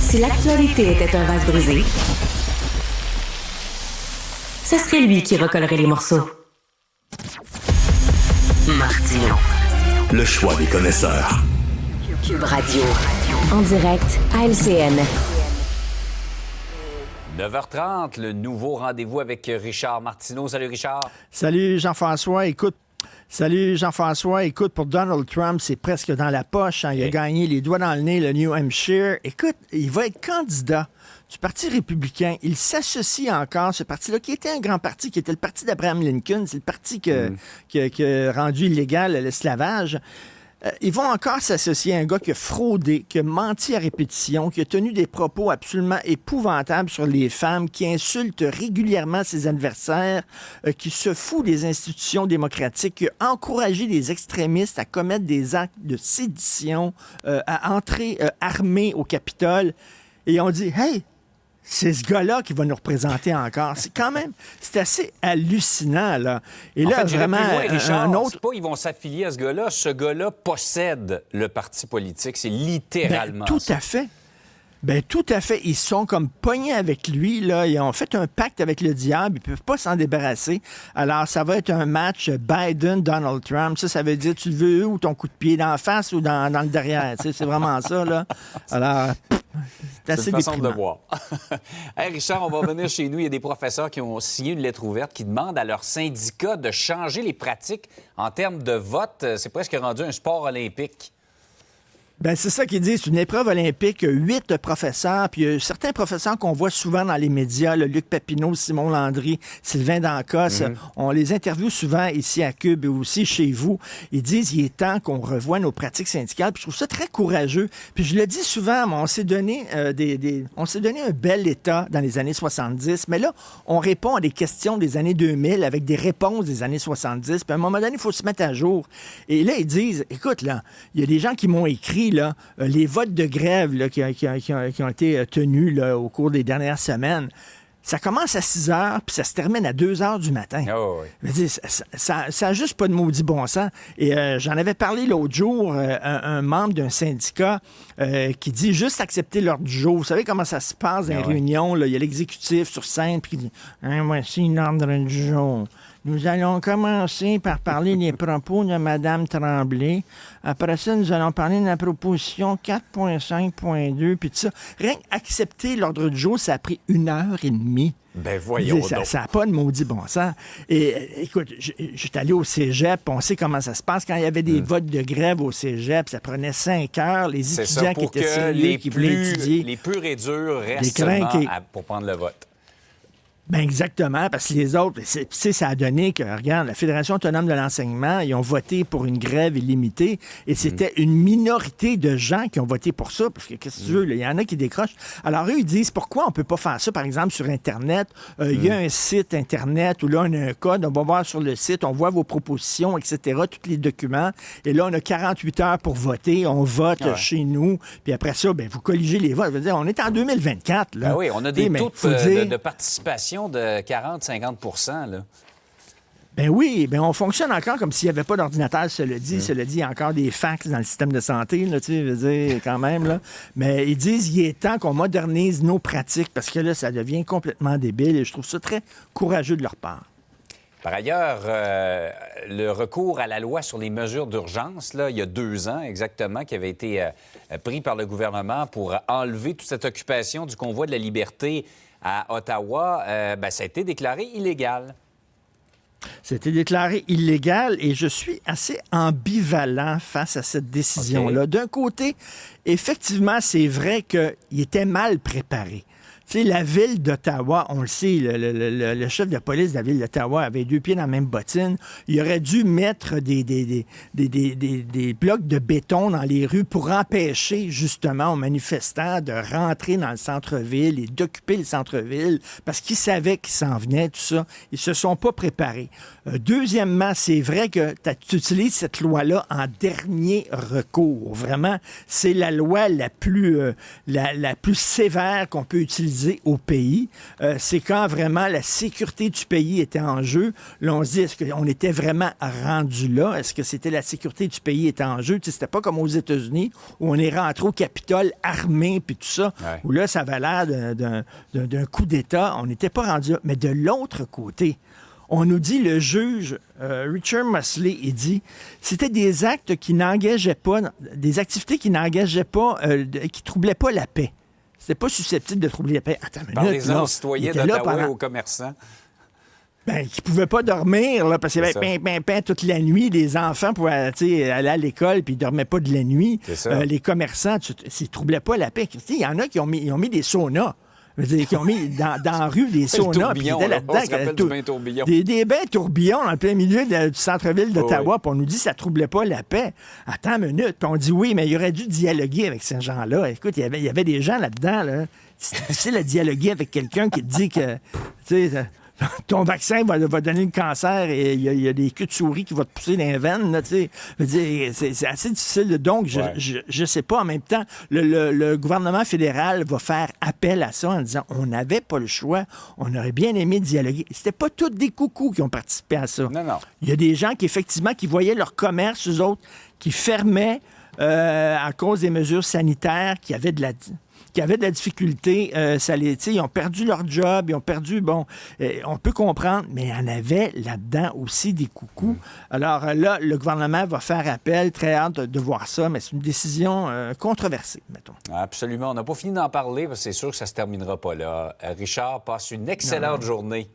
Si l'actualité était un vase brisé, ce serait lui qui recollerait les morceaux. Martino. Le choix des connaisseurs. Cube Radio. En direct à LCN. 9h30, le nouveau rendez-vous avec Richard Martineau. Salut Richard. Salut Jean-François. Écoute, pour Donald Trump, c'est presque dans la poche. Hein. Il a gagné les doigts dans le nez, le New Hampshire. Écoute, il va être candidat du Parti républicain. Il s'associe encore, ce parti-là, qui était un grand parti, qui était le parti d'Abraham Lincoln. C'est le parti qui a rendu illégal l'esclavage. Ils vont encore s'associer à un gars qui a fraudé, qui a menti à répétition, qui a tenu des propos absolument épouvantables sur les femmes, qui insulte régulièrement ses adversaires, qui se fout des institutions démocratiques, qui a encouragé les extrémistes à commettre des actes de sédition, à entrer armés au Capitole. Et on dit « Hey! » C'est ce gars-là qui va nous représenter encore. C'est assez hallucinant, là. Et en là, fait, vraiment, Richard, un autre... c'est pas ils vont s'affilier à ce gars-là. Ce gars-là possède le parti politique. C'est littéralement tout ça. à fait. Ben tout à fait. Ils sont comme pognés avec lui, là. Ils ont fait un pacte avec le diable. Ils peuvent pas s'en débarrasser. Alors, ça va être un match Biden-Donald Trump. Ça veut dire, tu le veux où, ton coup de pied dans la face ou dans le derrière? Tu sais, c'est vraiment ça, là. Alors, c'est assez une façon déprimant. de le voir. Hey, Richard, on va revenir chez nous. Il y a des professeurs qui ont signé une lettre ouverte qui demandent à leur syndicat de changer les pratiques en termes de vote. C'est presque rendu un sport olympique. Ben c'est ça qu'ils disent, c'est une épreuve olympique, 8 professeurs, puis certains professeurs qu'on voit souvent dans les médias, le Luc Papineau, Simon Landry, Sylvain Dancos, on les interviewe souvent ici à Cube et aussi chez vous. Ils disent il est temps qu'on revoie nos pratiques syndicales, puis je trouve ça très courageux. Puis je le dis souvent, on s'est donné on s'est donné un bel état dans les années 70, mais là, on répond à des questions des années 2000 avec des réponses des années 70, puis à un moment donné, il faut se mettre à jour. Et là, ils disent, écoute, là, il y a des gens qui m'ont écrit, là, les votes de grève là, qui ont été tenus là, au cours des dernières semaines, ça commence à 6 heures puis ça se termine à 2 heures du matin. Oh, oui. Je veux dire, ça n'a juste pas de maudit bon sens. Et j'en avais parlé l'autre jour, un membre d'un syndicat qui dit juste accepter l'ordre du jour. Vous savez comment ça se passe dans les réunions? Là, il y a l'exécutif sur scène puis il dit voici l'ordre du jour. Nous allons commencer par parler des propos de Mme Tremblay. Après ça, nous allons parler de la proposition 4.5.2, puis tout ça. Rien qu'accepter l'ordre du jour, ça a pris 1h30. Ben voyons donc. Ça n'a pas de maudit bon sens. Et écoute, j'étais allé au cégep, on sait comment ça se passe. Quand il y avait des votes de grève au cégep, ça prenait 5 heures. Les étudiants qui étaient sérieux, qui voulaient étudier... Les purs et durs restent seulement pour prendre le vote. Ben exactement, parce que les autres, ça a donné que, regarde, la Fédération autonome de l'enseignement, ils ont voté pour une grève illimitée et c'était une minorité de gens qui ont voté pour ça, parce que, qu'est-ce que tu veux, il y en a qui décrochent. Alors, eux, ils disent, pourquoi on peut pas faire ça, par exemple, sur Internet? Il y a un site Internet où là, on a un code, on va voir sur le site, on voit vos propositions, etc., tous les documents, et là, on a 48 heures pour voter, on vote chez nous, puis après ça, ben vous colligez les votes. Je veux dire, on est en 2024, là. Ben oui, on a des taux de participation de 40-50 là. Ben oui, ben on fonctionne encore comme s'il n'y avait pas d'ordinateur, cela dit, il y a encore des fax dans le système de santé, là, tu sais, je veux dire, quand même, là. Mais ils disent, il est temps qu'on modernise nos pratiques, parce que là, ça devient complètement débile, et je trouve ça très courageux de leur part. Par ailleurs, le recours à la loi sur les mesures d'urgence, là, il y a 2 ans exactement, qui avait été pris par le gouvernement pour enlever toute cette occupation du convoi de la liberté à Ottawa, ça a été déclaré illégal. C'était déclaré illégal et je suis assez ambivalent face à cette décision-là. Okay. D'un côté, effectivement, c'est vrai qu'il était mal préparé. Tu sais, la ville d'Ottawa, on le sait, le chef de police de la ville d'Ottawa avait 2 pieds dans la même bottine. Il aurait dû mettre des blocs de béton dans les rues pour empêcher justement aux manifestants de rentrer dans le centre-ville et d'occuper le centre-ville parce qu'ils savaient qu'ils s'en venaient, tout ça. Ils se sont pas préparés. Deuxièmement, c'est vrai que tu utilises cette loi-là en dernier recours. Vraiment, c'est la loi la plus sévère qu'on peut utiliser divisé au pays. C'est quand vraiment la sécurité du pays était en jeu. Là, on se dit, est-ce qu'on était vraiment rendu là? Est-ce que c'était la sécurité du pays était en jeu? Tu sais, c'était pas comme aux États-Unis où on est rentré au Capitole armé puis tout ça, où là, ça avait l'air d'un coup d'État. On n'était pas rendu là. Mais de l'autre côté, on nous dit, le juge Richard Mosley, il dit, c'était des actes qui n'engageaient pas, des activités qui n'engageaient pas, qui troublaient pas la paix. C'était pas susceptible de troubler la paix. Attends une minute, Parlez-en aux citoyens d'Ottawa et aux commerçants. Ben, qui ne pouvaient pas dormir, là, parce qu'il y avait pain toute la nuit. Les enfants pouvaient aller à l'école puis ils ne dormaient pas de la nuit. Les commerçants, ils ne troublaient pas la paix. Il y en a qui ont mis des saunas. Je veux dire, qui ont mis dans la rue des saunas, puis ils étaient là-dedans. Des bains tourbillons en plein milieu du centre-ville d'Ottawa, puis on nous dit que ça ne troublait pas la paix. Attends une minute, puis on dit oui, mais il aurait dû dialoguer avec ces gens-là. Écoute, il y avait des gens là-dedans, là. C'est difficile à dialoguer avec quelqu'un qui te dit que, tu sais, ton vaccin va donner le cancer et il y a des queues de souris qui vont te pousser dans les veines. Là, c'est assez difficile. Donc, je sais pas. En même temps, le gouvernement fédéral va faire appel à ça en disant on n'avait pas le choix. On aurait bien aimé dialoguer. C'était pas tous des coucous qui ont participé à ça. Non. Il y a des gens qui, effectivement, qui voyaient leur commerce, eux autres, qui fermaient à cause des mesures sanitaires, qui avaient de la difficulté, ils ont perdu leur job, ils ont perdu, on peut comprendre, mais il y en avait là-dedans aussi des coucous. Alors là, le gouvernement va faire appel, très hâte de voir ça, mais c'est une décision controversée, mettons. Absolument, on n'a pas fini d'en parler, parce que c'est sûr que ça ne se terminera pas là. Richard, passe une excellente journée.